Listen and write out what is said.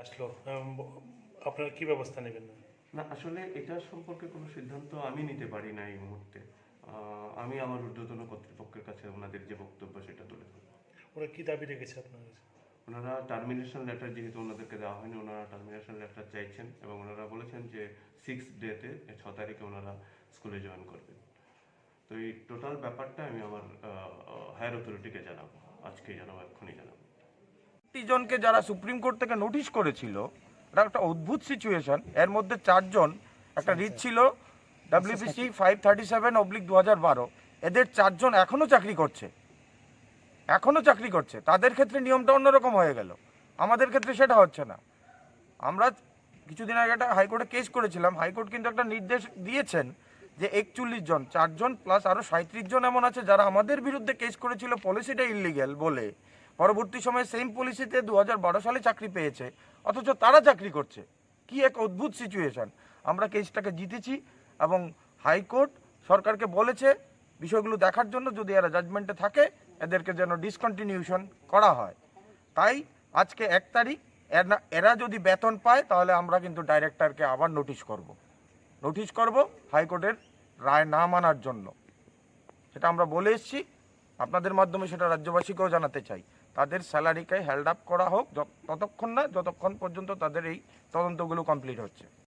আসলো আপনারা কি ব্যবস্থা নেবেন? না, আসলে এটা সম্পর্কে কোনো সিদ্ধান্ত আমি নিতে পারি না এই মুহূর্তে। আমি আমার ঊর্ধ্বতন কর্তৃপক্ষের কাছে ওনাদের যে বক্তব্য সেটা তুলে ধরবো। ওরা কি দাবি রেখেছে আপনার কাছে? ওনারা টার্মিনেশন লেটার, যেহেতু ওনাদেরকে দেওয়া হয়নি, ওনারা টার্মিনেশন লেটার চাইছেন এবং ওনারা বলেছেন যে 6 ডেতে 6 তারিখে ওনারা স্কুলে জয়েন করবেন। তো এই টোটাল ব্যাপারটা আমি আমার হায়ার অথরিটিকে জানাবো, আজকে জানাবো, এক্ষুনি জানাবো। জনকে যারা সুপ্রিম কোর্ট থেকে নোটিশ করেছিল, এটা একটা অদ্ভুত সিচুয়েশন। এর মধ্যে 4জন, একটা রিট ছিল WBC 537/2012, এদের 4জন এখনো চাকরি করছে। তাদের ক্ষেত্রে নিয়মটা অন্যরকম হয়ে গেল, আমাদের ক্ষেত্রে সেটা হচ্ছে না। আমরা কিছুদিন আগে একটা হাইকোর্টে কেস করেছিলাম, হাইকোর্ট কিন্তু একটা নির্দেশ দিয়েছেন যে 41 জন, 4জন প্লাস আরও 37 জন এমন আছে যারা আমাদের বিরুদ্ধে কেস করেছিল পলিসিটা ইললিগ্যাল বলে, পরবর্তী সময়ে সেম পলিসিতে 2012 সালে চাকরি পেয়েছে, অথচ তারা চাকরি করছে। কি এক অদ্ভুত সিচুয়েশন। আমরা কেসটাকে জিতেছি এবং হাইকোর্ট সরকারকে বলেছে বিষয়গুলো দেখার জন্য, যদি এরা জাজমেন্টে থাকে এদেরকে যেন ডিসকন্টিনিউশন করা হয়। তাই আজকে 1 তারিখ, এরা যদি বেতন পায় তাহলে আমরা কিন্তু ডাইরেক্টরকে আবার নোটিশ করব হাইকোর্টের রায় না মানার জন্য। সেটা আমরা বলে এসেছি, আপনাদের মাধ্যমে সেটা রাজ্যবাসীকেও জানাতে চাই। তাদের স্যালারিকে হেল্ড আপ করা হোক ততক্ষণ না, যতক্ষণ পর্যন্ত তাদের এই তদন্তগুলো কমপ্লিট হচ্ছে।